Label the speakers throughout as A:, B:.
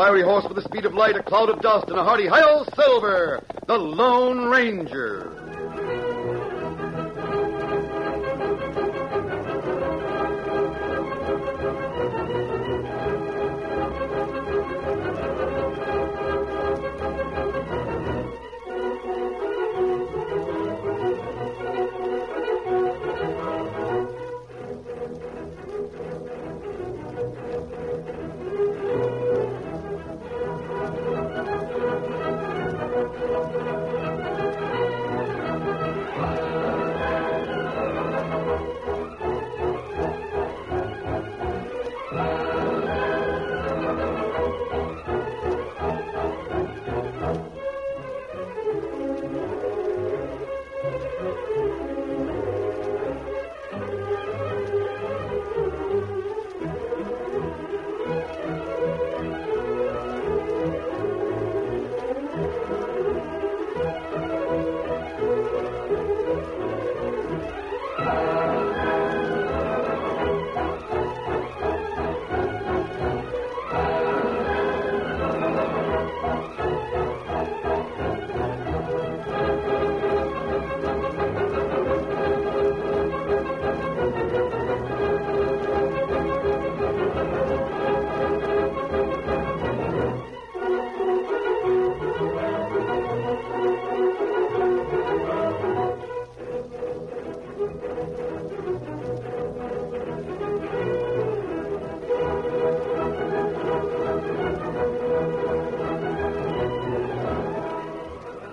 A: fiery horse with the speed of light, a cloud of dust, and a hearty "Hi-yo, Silver!" the Lone Ranger.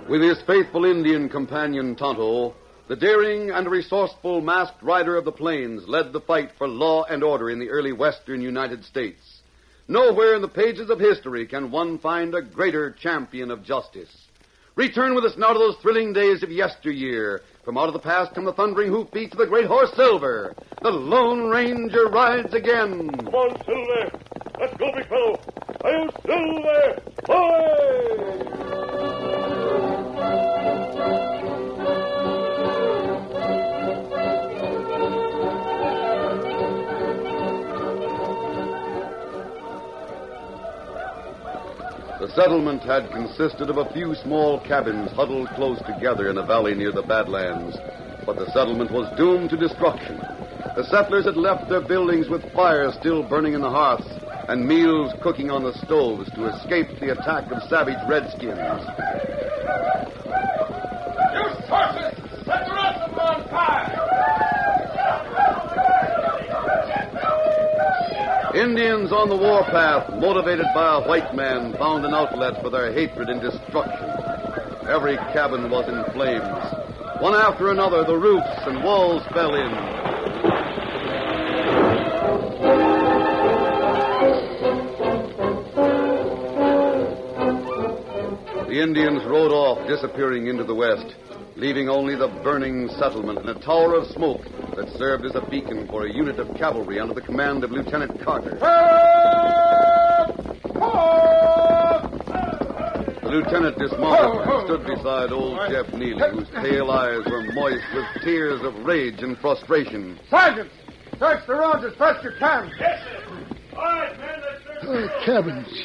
A: With his faithful Indian companion Tonto, the daring and resourceful masked rider of the plains led the fight for law and order in the early western United States. Nowhere in the pages of history can one find a greater champion of justice. Return with us now to those thrilling days of yesteryear. From out of the past come the thundering hoofbeats of the great horse Silver. The Lone Ranger rides again.
B: Come on, Silver. Let's go, big fellow. Hi-yo, Silver! Hoy!
A: The settlement had consisted of a few small cabins huddled close together in a valley near the Badlands. But the settlement was doomed to destruction. The settlers had left their buildings with fires still burning in the hearths and meals cooking on the stoves to escape the attack of savage redskins.
C: You horses! Set the rest of them on fire!
A: Indians on the warpath, motivated by a white man, found an outlet for their hatred and destruction. Every cabin was in flames. One after another, the roofs and walls fell in. The Indians rode off, disappearing into the west, leaving only the burning settlement and a tower of smoke that served as a beacon for a unit of cavalry under the command of Lieutenant Carter. The lieutenant dismounted and stood beside old Jeff Neely, whose pale eyes were moist with tears of rage and frustration.
D: Sergeant, search the roads as best you can.
B: Yes, sir. All right, men, let's search the roads.
D: Cabins.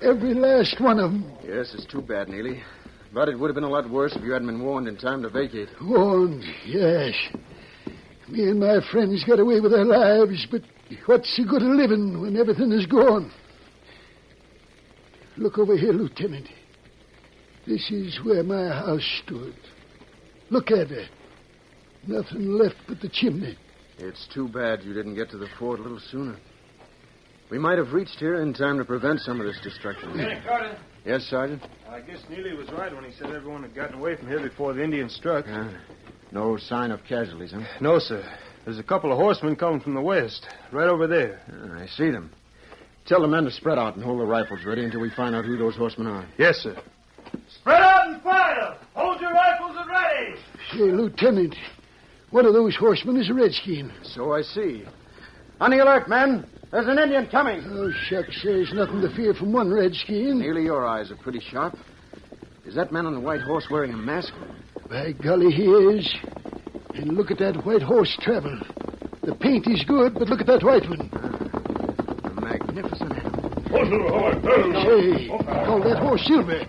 D: Every last one of them.
E: Yes, it's too bad, Neely. But it would have been a lot worse if you hadn't been warned in time to vacate.
D: Warned, yes. Me and my friends got away with our lives, but what's the good of living when everything is gone? Look over here, Lieutenant. This is where my house stood. Look at it. Nothing left but the chimney.
E: It's too bad you didn't get to the fort a little sooner. We might have reached here in time to prevent some of this destruction.
B: Lieutenant Carter.
E: Yes, Sergeant?
B: I guess Neely was right when he said everyone had gotten away from here before the Indians struck.
E: No sign of casualties, huh?
B: No, sir. There's a couple of horsemen coming from the west, right over there.
E: I see them. Tell the men to spread out and hold their rifles ready until we find out who those horsemen are.
B: Yes, sir. Spread out and fire! Hold your rifles and ready!
D: Say, Lieutenant, one of those horsemen is a redskin.
E: So I see. On the alert, men. There's an Indian coming.
D: Oh, shucks, there's nothing to fear from one redskin.
E: Neely, your eyes are pretty sharp. Is that man on the white horse wearing a mask?
D: By golly, he is. And look at that white horse travel. The paint is good, but look at that white one.
E: A magnificent animal.
B: Oh, Silver, hold on.
D: Say, call that horse Silver.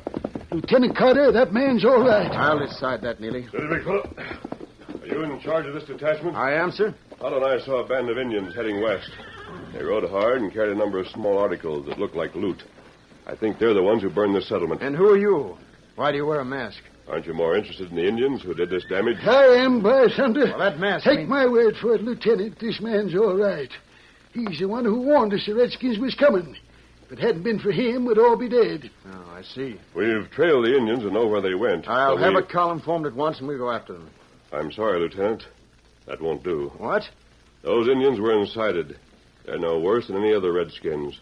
D: Lieutenant Carter, that man's all right.
E: I'll decide that, Neely.
B: Steady, big fellow. Are you in charge of this detachment?
E: I am, sir.
B: Otto and I saw a band of Indians heading west. They rode hard and carried a number of small articles that looked like loot. I think they're the ones who burned the settlement.
E: And who are you? Why do you wear a mask?
B: Aren't you more interested in the Indians who did this damage?
D: I am, by thunder.
E: Well, that mask
D: Take
E: means...
D: my word for it, Lieutenant. This man's all right. He's the one who warned us the Redskins was coming. If it hadn't been for him, we'd all be dead.
E: Oh, I see.
B: We've trailed the Indians and know where they went.
E: I'll have a column formed at once, and we'll go after them.
B: I'm sorry, Lieutenant. That won't do.
E: What?
B: Those Indians were incited. They're no worse than any other Redskins.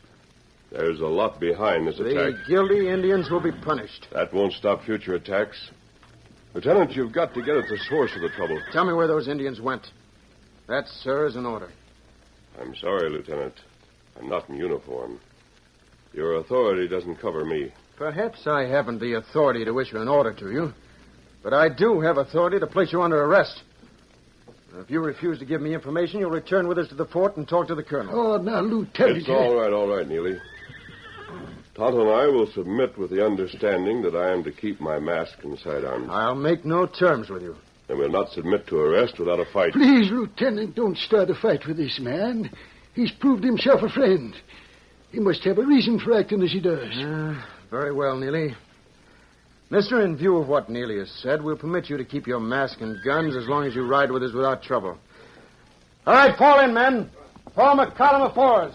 B: There's a lot behind this attack.
E: The guilty Indians will be punished.
B: That won't stop future attacks. Lieutenant, you've got to get at the source of the trouble.
E: Tell me where those Indians went. That, sir, is an order.
B: I'm sorry, Lieutenant. I'm not in uniform. Your authority doesn't cover me.
E: Perhaps I haven't the authority to issue an order to you, but I do have authority to place you under arrest. If you refuse to give me information, you'll return with us to the fort and talk to the colonel.
D: Oh, now, Lieutenant.
B: It's all right, Neely. Tonto and I will submit with the understanding that I am to keep my mask and sidearms.
E: I'll make no terms with you.
B: And we'll not submit to arrest without a fight.
D: Please, Lieutenant, don't start a fight with this man. He's proved himself a friend. He must have a reason for acting as he does.
E: Very well, Neely. Mister, in view of what Neely has said, we'll permit you to keep your mask and guns as long as you ride with us without trouble. All right, fall in, men. Form a column of fours.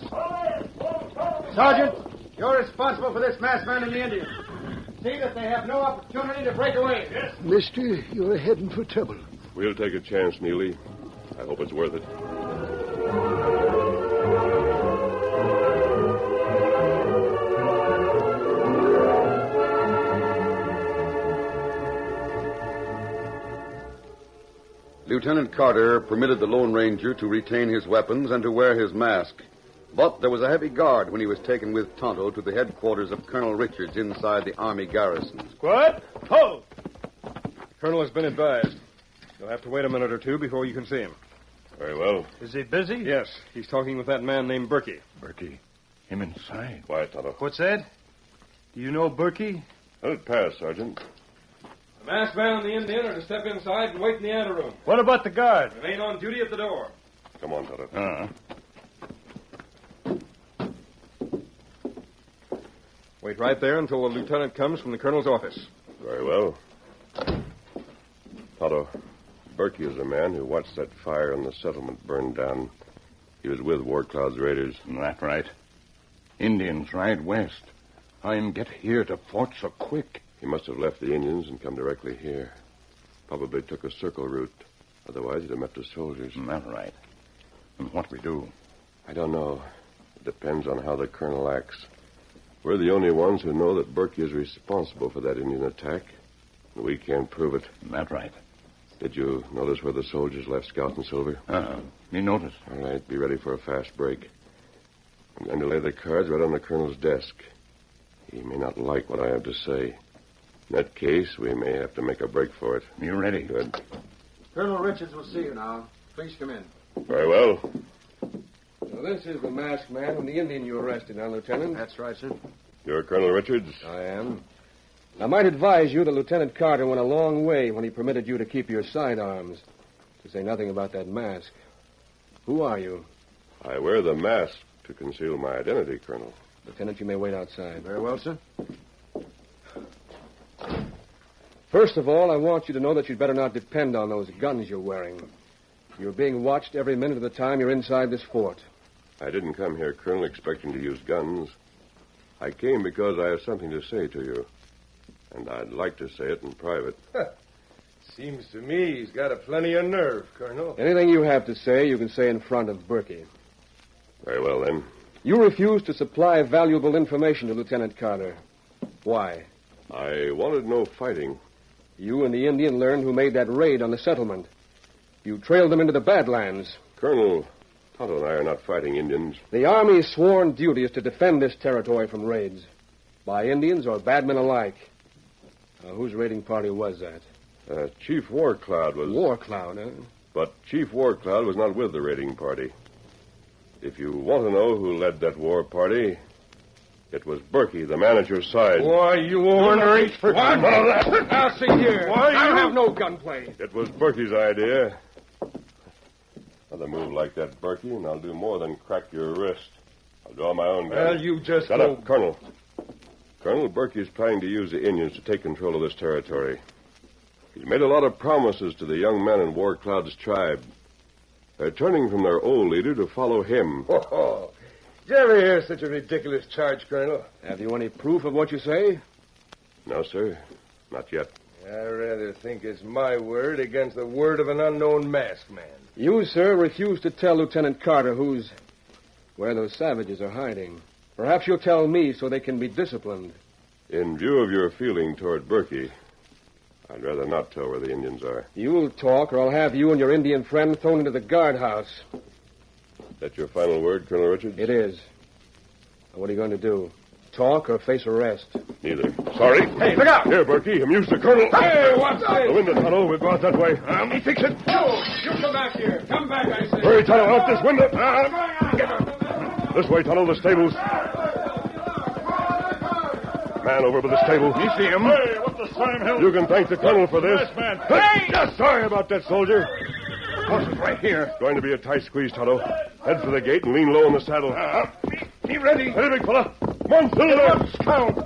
E: Sergeant, you're responsible for this masked man and the Indians. See that they have no opportunity to break away. Yes.
D: Mister, you're heading for trouble.
B: We'll take a chance, Neely. I hope it's worth it.
A: Lieutenant Carter permitted the Lone Ranger to retain his weapons and to wear his mask. But there was a heavy guard when he was taken with Tonto to the headquarters of Colonel Richards inside the Army garrison.
F: Squad, hold! The colonel has been advised. You'll have to wait a minute or two before you can see him.
B: Very well.
F: Is he busy? Yes. He's talking with that man named Berkey.
B: Berkey? Him inside? Quiet, Tonto.
F: What's that? Do you know Berkey?
B: Let it pass, Sergeant.
C: The masked man and the Indian are to step inside and wait in the anteroom.
F: What about the guard?
C: Remain on duty at the door.
B: Come on, Tonto.
F: Wait right there until the lieutenant comes from the colonel's office.
B: Very well. Tonto, Berkey is a man who watched that fire in the settlement burn down. He was with Warcloud's raiders.
G: That right. Indians ride west. I'm get here to fort so quick.
B: He must have left the Indians and come directly here. Probably took a circle route. Otherwise, he'd have met the soldiers.
G: That right. And what we do?
B: I don't know. It depends on how the colonel acts. We're the only ones who know that Berkey is responsible for that Indian attack. And we can't prove it.
G: That right.
B: Did you notice where the soldiers left Scout and Silver?
G: Me notice.
B: All right, be ready for a fast break. I'm going to lay the cards right on the colonel's desk. He may not like what I have to say. In that case, we may have to make a break for it.
G: You ready?
B: Good.
E: Colonel Richards will see you now. Please come in.
B: Very well.
H: So this is the masked man and the Indian you arrested, huh, Lieutenant?
E: That's right, sir.
B: You're Colonel Richards?
H: I am. I might advise you that Lieutenant Carter went a long way when he permitted you to keep your sidearms, to say nothing about that mask. Who are you?
B: I wear the mask to conceal my identity, Colonel.
H: Lieutenant, you may wait outside.
E: Very well, sir.
H: First of all, I want you to know that you'd better not depend on those guns you're wearing. You're being watched every minute of the time you're inside this fort.
B: I didn't come here, Colonel, expecting to use guns. I came because I have something to say to you. And I'd like to say it in private.
F: Seems to me he's got a plenty of nerve, Colonel.
H: Anything you have to say, you can say in front of Berkey.
B: Very well, then.
H: You refused to supply valuable information to Lieutenant Carter. Why?
B: I wanted no fighting.
H: You and the Indian learned who made that raid on the settlement. You trailed them into the Badlands.
B: Colonel, Tonto and I are not fighting Indians.
H: The Army's sworn duty is to defend this territory from raids, by Indians or bad men alike. Whose raiding party was that?
B: Chief Warcloud was...
H: Warcloud, huh?
B: But Chief Warcloud was not with the raiding party. If you want to know who led that war party, It was Berkey, the man at your side.
F: Why, you ornery...
H: What?
F: None of that.
H: Now, see here.
F: Why,
H: I'll
F: you-
H: have no gunplay.
B: It was Berkey's idea. Another move like that, Berkey, and I'll do more than crack your wrist. I'll draw my own gun.
F: Well, you just
B: Shut
F: go...
B: up, Colonel. Colonel, Berkey is planning to use the Indians to take control of this territory. He's made a lot of promises to the young men in War Cloud's tribe. They're turning from their old leader to follow him.
F: Oh, did you ever hear such a ridiculous charge, Colonel?
H: Have you any proof of what you say?
B: No, sir. Not yet.
F: I rather think it's my word against the word of an unknown masked man.
H: You, sir, refuse to tell Lieutenant Carter where those savages are hiding. Perhaps you'll tell me so they can be disciplined.
B: In view of your feeling toward Berkey, I'd rather not tell where the Indians are.
H: You'll talk, or I'll have you and your Indian friend thrown into the guardhouse.
B: That your final word, Colonel Richards?
H: It is. Now, what are you going to do? Talk or face arrest?
B: Neither. Sorry.
F: Hey, look out!
B: Here, Berkey. Amuse the Colonel.
F: Hey, what's
B: The
F: this?
B: window tunnel. We'll go out that way.
F: Let me fix it.
C: You come back here. Come back, I say.
B: Hurry, Tunnel. Out this window.
C: Get up.
B: This way, Tunnel. The stables. Man over by the stable.
F: You see him?
C: Hey, what the same hell?
B: You can thank the Colonel for this.
C: Yes, man.
B: Hey! Just sorry about that, soldier.
F: Horse is right here.
B: It's going to be a tight squeeze, Tunnel. Head for the gate and lean low in the saddle.
F: Be ready.
B: Hey, big fella. Come on, Silver.
F: Count.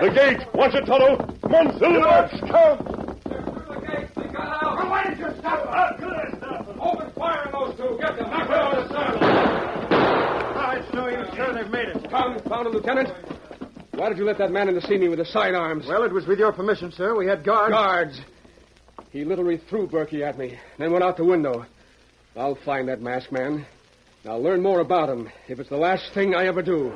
B: The gate. Watch it, Tunnel. Come on, Silver.
F: Count.
C: Open fire on those two. Get them. Knock them out of the saddle.
F: I show you, sure they've made it.
H: Found him, Lieutenant. Why did you let that man in to see me with the sidearms?
E: Well, it was with your permission, sir. We had guards.
H: Guards. He literally threw Berkey at me, then went out the window. I'll find that masked man. And I'll learn more about him if it's the last thing I ever do.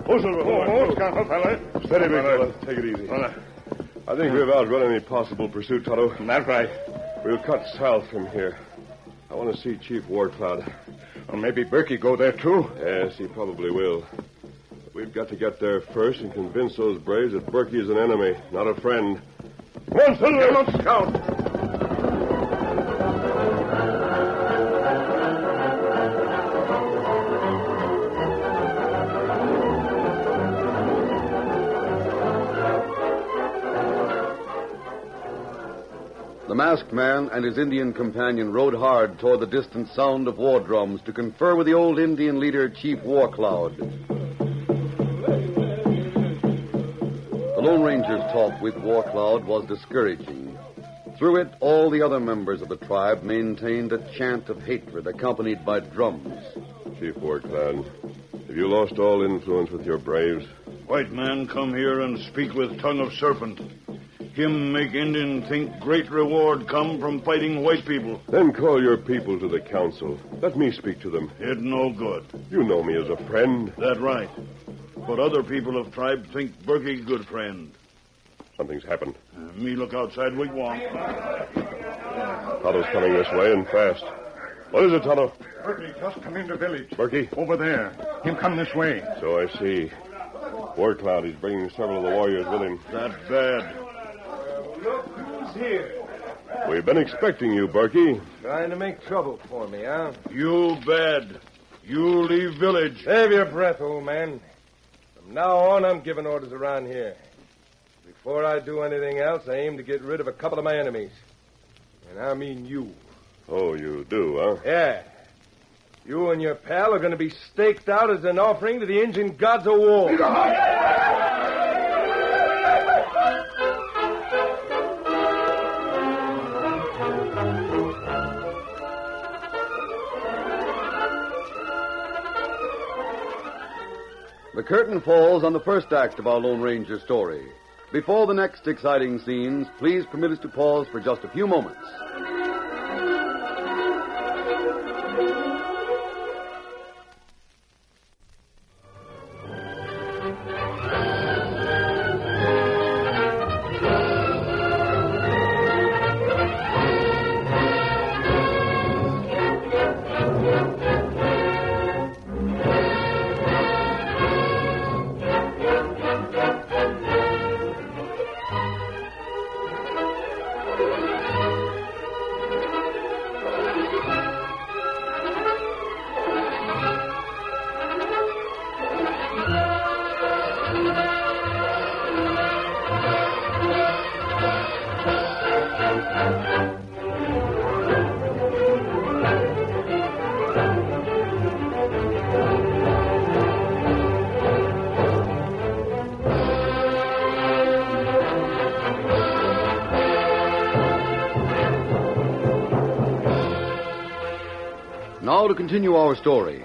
B: Oh, Silver.
F: fella.
B: Steady, big fella. Take it easy. I think we've outrun any possible pursuit, Tonto.
F: That's right.
B: We'll cut south from here. I want to see Chief Warcloud.
F: Well, maybe Berkey go there, too.
B: Yes, he probably will. But we've got to get there first and convince those braves that Berkey is an enemy, not a friend. Come on, Silver!
F: Let's scout.
A: The masked man and his Indian companion rode hard toward the distant sound of war drums to confer with the old Indian leader, Chief Warcloud. The Lone Ranger's talk with Warcloud was discouraging. Through it, all the other members of the tribe maintained a chant of hatred accompanied by drums.
B: Chief Warcloud, have you lost all influence with your braves?
C: White man come here and speak with tongue of serpent. Him make Indian think great reward come from fighting white people.
B: Then call your people to the council. Let me speak to them.
C: It no good.
B: You know me as a friend.
C: That right. But other people of tribe think Berkey good friend.
B: Something's happened.
C: Me look outside wigwam.
B: Tonto's coming this way and fast. What is it, Tonto?
F: Berkey just come into village.
B: Berkey?
F: Over there. Him come this way.
B: So I see. Warcloud, he's bringing several of the warriors with him.
C: That bad.
F: Look who's here.
B: We've been expecting you, Berkey.
F: Trying to make trouble for me, huh?
C: You bad. You leave village.
F: Save your breath, old man. From now on, I'm giving orders around here. Before I do anything else, I aim to get rid of a couple of my enemies. And I mean you.
B: Oh, you do, huh?
F: Yeah. You and your pal are going to be staked out as an offering to the Indian gods of war.
A: The curtain falls on the first act of our Lone Ranger story. Before the next exciting scenes, please permit us to pause for just a few moments. Now to continue our story.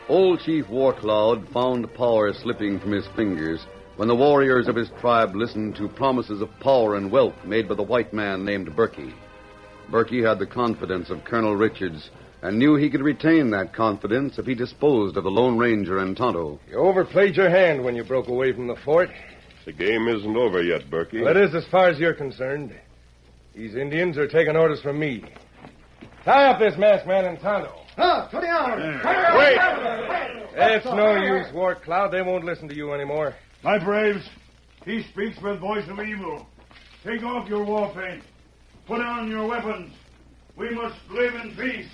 A: Old Chief Warcloud found power slipping from his fingers when the warriors of his tribe listened to promises of power and wealth made by the white man named Berkey. Berkey had the confidence of Colonel Richards and knew he could retain that confidence if he disposed of the Lone Ranger and Tonto.
F: You overplayed your hand when you broke away from the fort.
B: The game isn't over yet, Berkey.
F: Well, it is as far as you're concerned. These Indians are taking orders from me. Tie up this masked man and Tonto. Wait! It's no use, Warcloud. They won't listen to you anymore.
C: My braves, he speaks with voice of evil. Take off your war paint. Put on your weapons. We must live in peace.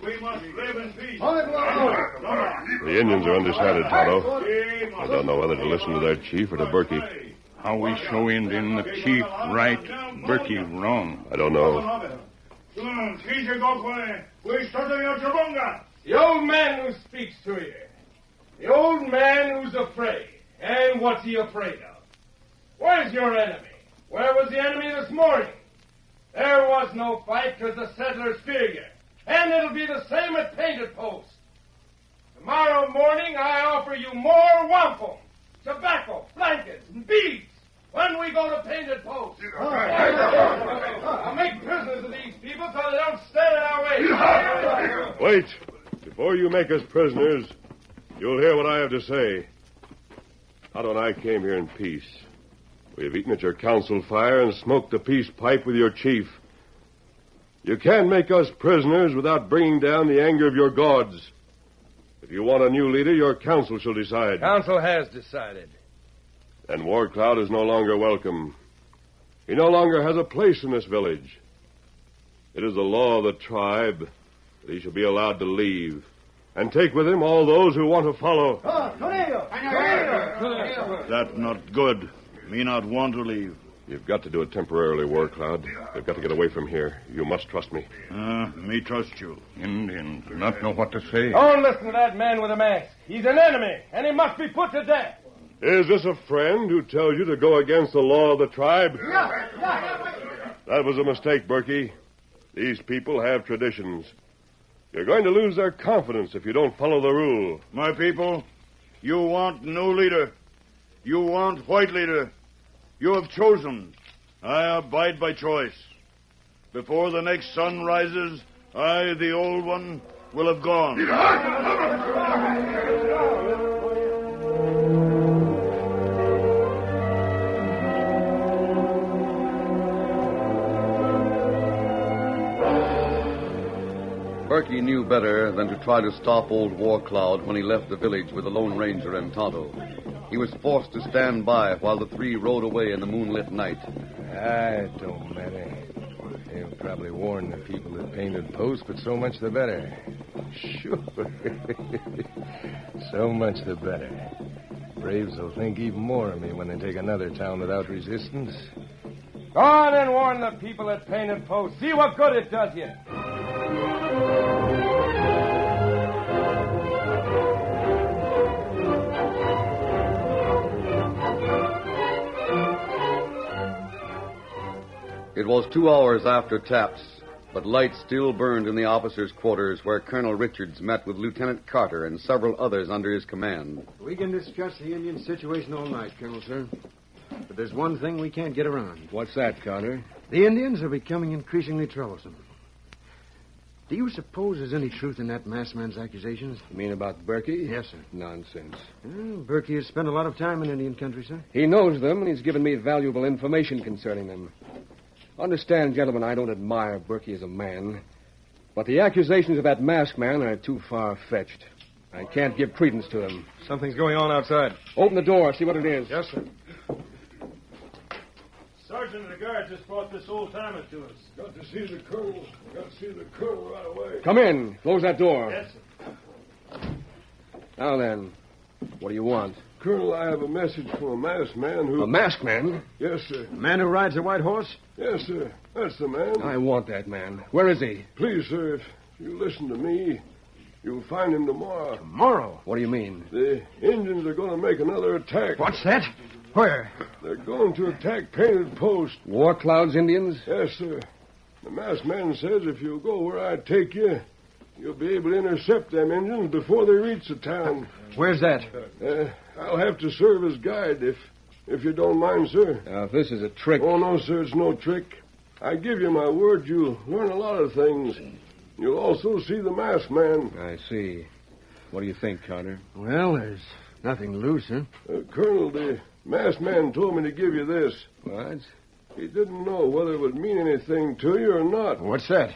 C: We must live in peace.
B: The Indians are undecided, Tonto. I don't know whether to listen to their chief or to Berkey.
G: How we show Indian the chief right, Berkey wrong.
B: I don't know.
F: The old man who speaks to you. The old man who's afraid. And what's he afraid of? Where's your enemy? Where was the enemy this morning? There was no fight because the settlers fear you. And it'll be the same at Painted Post. Tomorrow morning I offer you more wampum, tobacco, blankets, and beads when we go to Painted Post. I'll make prisoners of these people so they don't stand in our way.
B: Wait. Before you make us prisoners, you'll hear what I have to say. Tonto and I came here in peace. We have eaten at your council fire and smoked the peace pipe with your chief. You can't make us prisoners without bringing down the anger of your gods. If you want a new leader, your council shall decide.
F: Council has decided.
B: And Warcloud is no longer welcome. He no longer has a place in this village. It is the law of the tribe that he shall be allowed to leave and take with him all those who want to follow.
C: That's not good. Me not want to leave.
B: You've got to do it temporarily, Warcloud. You've got to get away from here. You must trust me.
C: Me trust you.
G: Indians do not know what to say.
F: Don't listen to that man with a mask. He's an enemy, and he must be put to death.
B: Is this a friend who tells you to go against the law of the tribe? That was a mistake, Berkey. These people have traditions. You're going to lose their confidence if you don't follow the rule.
C: My people, you want no leader. You want white leader. You have chosen. I abide by choice. Before the next sun rises, I, the old one, will have gone.
A: Berkey knew better than to try to stop old Warcloud when he left the village with the Lone Ranger and Tonto. He was forced to stand by while the three rode away in the moonlit night.
F: It don't matter. They'll probably warn the people at Painted Post, but so much the better. Sure. So much the better. Braves will think even more of me when they take another town without resistance. Go on and warn the people at Painted Post. See what good it does you.
A: It was 2 hours after taps, but lights still burned in the officers' quarters where Colonel Richards met with Lieutenant Carter and several others under his command.
E: We can discuss the Indian situation all night, Colonel, sir. But there's one thing we can't get around.
H: What's that, Carter?
E: The Indians are becoming increasingly troublesome. Do you suppose there's any truth in that masked man's accusations?
H: You mean about Berkey?
E: Yes, sir.
H: Nonsense.
E: Well, Berkey has spent a lot of time in Indian country, sir.
H: He knows them, and he's given me valuable information concerning them. Understand, gentlemen, I don't admire Berkey as a man, but the accusations of that masked man are too far-fetched. I can't give credence to them.
E: Something's going on outside.
H: Open the door, see what it is.
E: Yes, sir.
C: Sergeant of the guard just brought this old-timer to us.
B: Got to see the colonel. Got to see the colonel right away.
H: Come in. Close that door.
C: Yes, sir.
H: Now then, what do you want?
B: Colonel, I have a message from a masked man who...
H: A masked man?
B: Yes, sir.
E: The man who rides a white horse?
B: Yes, sir. That's the man.
H: I want that man. Where is he?
B: Please, sir, if you listen to me, you'll find him tomorrow.
E: Tomorrow?
H: What do you mean?
B: The Indians are going to make another attack.
E: What's that? Where?
B: They're going to attack Painted Post.
H: War Cloud's Indians?
B: Yes, sir. The masked man says if you'll go where I take you, you'll be able to intercept them Indians before they reach the town.
E: Where's that?
B: I'll have to serve as guide if you don't mind, sir.
H: Now, if this is a trick...
B: Oh, no, sir, it's no trick. I give you my word you'll learn a lot of things. You'll also see the masked man.
H: I see. What do you think, Carter?
E: Well, there's nothing loose, huh?
B: Colonel, the masked man told me to give you this.
H: What?
B: He didn't know whether it would mean anything to you or not.
E: What's that?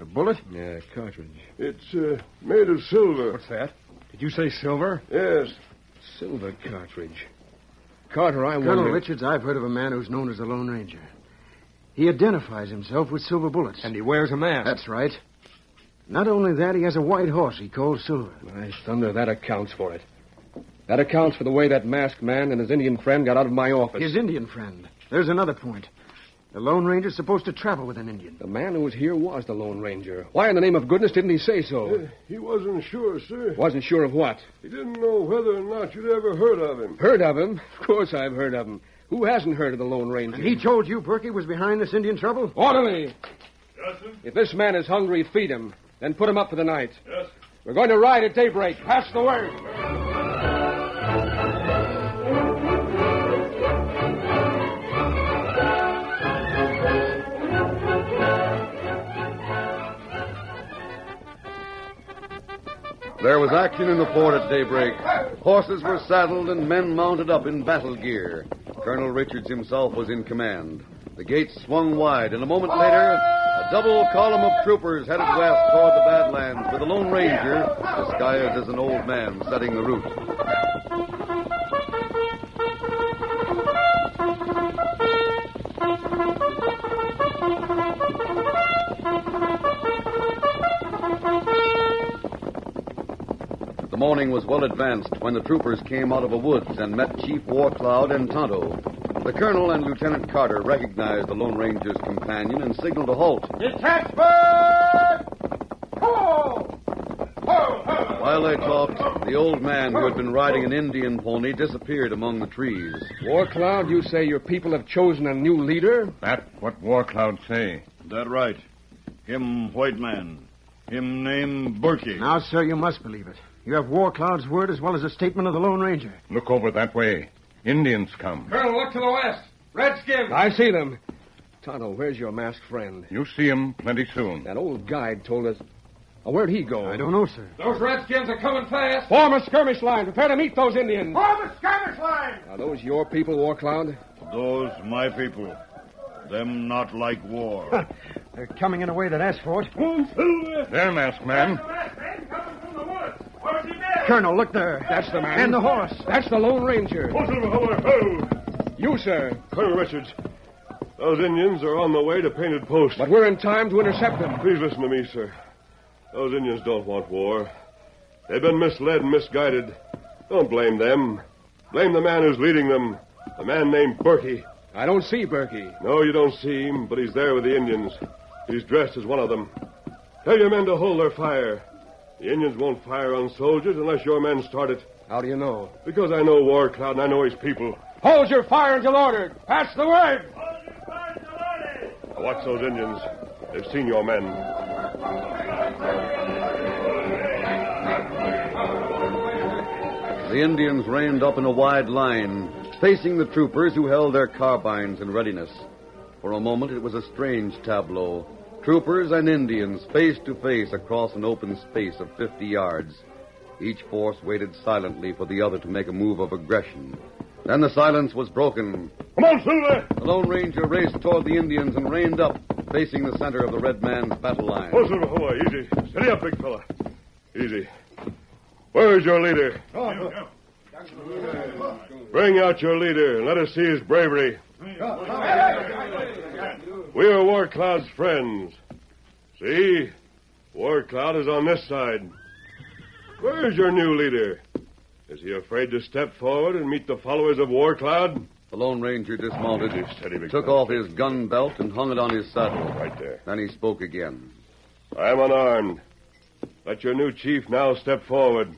E: A bullet?
H: Yeah, cartridge.
B: It's made of silver.
E: What's that? Did you say silver?
B: Yes.
H: Silver cartridge. Carter, I wonder...
E: Colonel Richards, I've heard of a man who's known as the Lone Ranger. He identifies himself with silver bullets.
H: And he wears a mask.
E: That's right. Not only that, he has a white horse he calls Silver.
H: My thunder, that accounts for it. That accounts for the way that masked man and his Indian friend got out of my office.
E: His Indian friend. There's another point. The Lone Ranger's supposed to travel with an Indian.
H: The man who was here was the Lone Ranger. Why in the name of goodness didn't he say so?
B: He wasn't sure, sir.
H: Wasn't sure of what?
B: He didn't know whether or not you'd ever heard of him.
H: Heard of him? Of course I've heard of him. Who hasn't heard of the Lone Ranger?
E: And he told you Berkey was behind this Indian trouble?
H: Orderly!
F: Yes, sir?
H: If this man is hungry, feed him. Then put him up for the night.
F: Yes, sir.
H: We're going to ride at daybreak. Pass the word.
A: There was action in the fort at daybreak. Horses were saddled and men mounted up in battle gear. Colonel Richards himself was in command. The gates swung wide, and a moment later, a double column of troopers headed west toward the Badlands with the Lone Ranger, disguised as an old man, setting the route. The morning was well advanced when the troopers came out of a woods and met Chief Warcloud and Tonto. The colonel and Lieutenant Carter recognized the Lone Ranger's companion and signaled a halt.
F: Detachment! Ho! Ho! Ho!
A: While they talked, the old man who had been riding an Indian pony disappeared among the trees.
H: Warcloud, you say your people have chosen a new leader?
G: That's what Warcloud say.
C: That right. Him white man. Him named Berkey.
E: Now, sir, you must believe it. You have Warcloud's word as well as a statement of the Lone Ranger.
G: Look over that way. Indians come.
F: Colonel, look to the west. Redskins.
H: I see them. Tonto, where's your masked friend?
G: You see him plenty soon.
H: That old guide told us... Oh, where'd he go?
E: I don't know, sir.
F: Those Redskins are coming fast.
H: Form a skirmish line. Prepare to meet those Indians.
F: Form a skirmish line.
H: Are those your people, Warcloud?
C: Those my people. Them not like war.
E: They're coming in a way that asks for it.
G: There, masked man.
F: Man coming from the woods. Where's he been?
E: Colonel, look there.
H: That's the man.
E: And the horse.
H: That's the Lone Ranger. You, sir.
B: Colonel Richards, those Indians are on the way to Painted Post.
H: But we're in time to intercept them.
B: Please listen to me, sir. Those Indians don't want war. They've been misled and misguided. Don't blame them. Blame the man who's leading them, a man named Berkey.
H: I don't see Berkey.
B: No, you don't see him, but he's there with the Indians. He's dressed as one of them. Tell your men to hold their fire. The Indians won't fire on soldiers unless your men start it.
H: How do you know?
B: Because I know Warcloud and I know his people.
H: Hold your fire until ordered. Pass the word.
B: Now watch those Indians. They've seen your men.
A: The Indians reined up in a wide line, facing the troopers who held their carbines in readiness. For a moment, it was a strange tableau. Troopers and Indians face to face across an open space of 50 yards. Each force waited silently for the other to make a move of aggression. Then the silence was broken.
B: Come on, Silver!
A: The Lone Ranger raced toward the Indians and reined up, facing the center of the red man's battle line.
B: Oh, Silver, hold on. Easy. Steady up, big fella. Easy. Where's your leader? Bring out your leader and let us see his bravery. We are Warcloud's friends. See? Warcloud is on this side. Where's your new leader? Is he afraid to step forward and meet the followers of War Cloud?
A: The Lone Ranger dismounted,
B: Steady, big
A: took
B: fella.
A: off his gun belt, and hung it on his saddle.
B: Right there.
A: Then he spoke again.
B: I am unarmed. Let your new chief now step forward.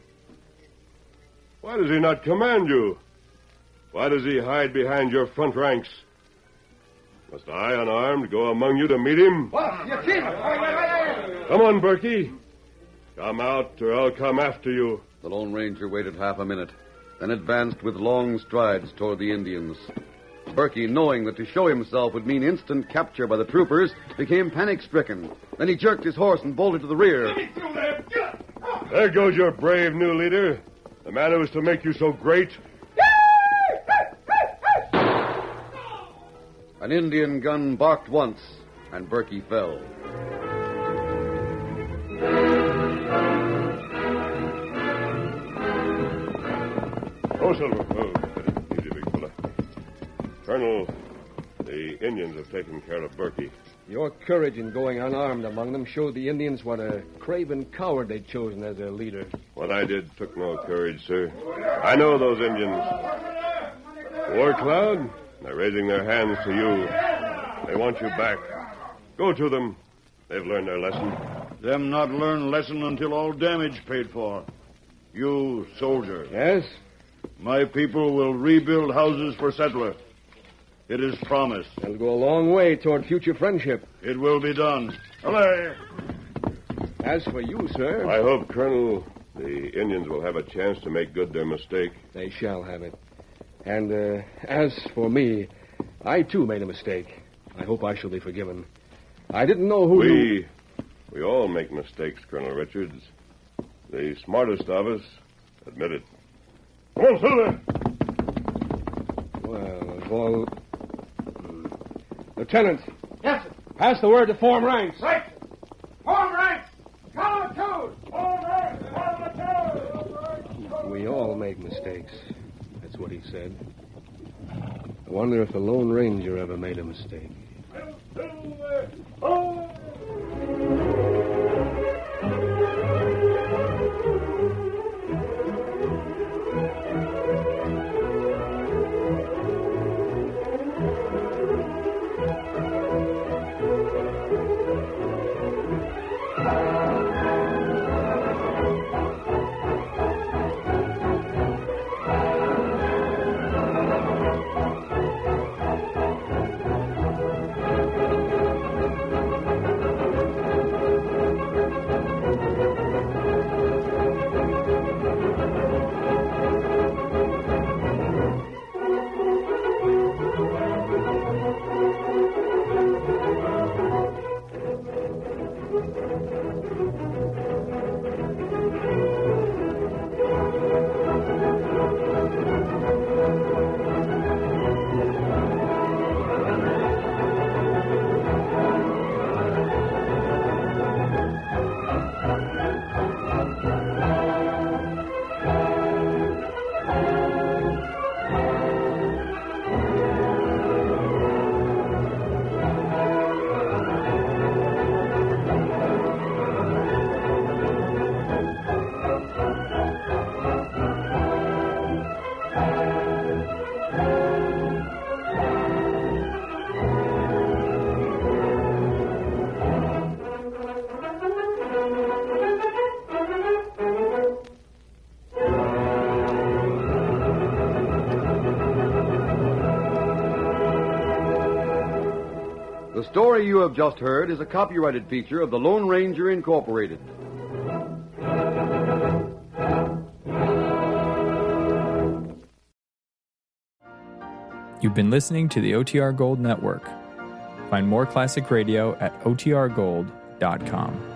B: Why does he not command you? Why does he hide behind your front ranks? Must I, unarmed, go among you to meet him?
E: What? You keep it.
B: Come on, Berkey. Come out, or I'll come after you.
A: The Lone Ranger waited half a minute, then advanced with long strides toward the Indians. Berkey, knowing that to show himself would mean instant capture by the troopers, became panic-stricken. Then he jerked his horse and bolted to the rear.
B: There goes your brave new leader, the man who was to make you so great.
A: An Indian gun barked once, and Berkey fell.
B: Oh, Silver. Oh, easy, big fella. Colonel, the Indians have taken care of Berkey.
H: Your courage in going unarmed among them showed the Indians what a craven coward they'd chosen as their leader.
B: What I did took no courage, sir. I know those Indians. War Cloud, they're raising their hands to you. They want you back. Go to them. They've learned their lesson.
C: Them not learn lesson until all damage paid for. You, soldier.
H: Yes?
C: My people will rebuild houses for settler. It is promised.
H: That'll go a long way toward future friendship.
C: It will be done. Allez!
H: As for you, sir...
B: I hope, Colonel, the Indians will have a chance to make good their mistake.
H: They shall have it. And as for me, I too made a mistake. I hope I shall be forgiven. I didn't know who...
B: We all make mistakes, Colonel Richards. The smartest of us admit it. Come on, Silver!
H: Well, Lieutenant.
E: Yes, sir.
H: Pass the word to form ranks.
E: Right. Form ranks. Count of two. Form ranks. Count of two.
H: We all make mistakes. That's what he said. I wonder if the Lone Ranger ever made a mistake.
A: The story you have just heard is a copyrighted feature of the Lone Ranger Incorporated.
I: You've been listening to the OTR Gold Network. Find more classic radio at otrgold.com.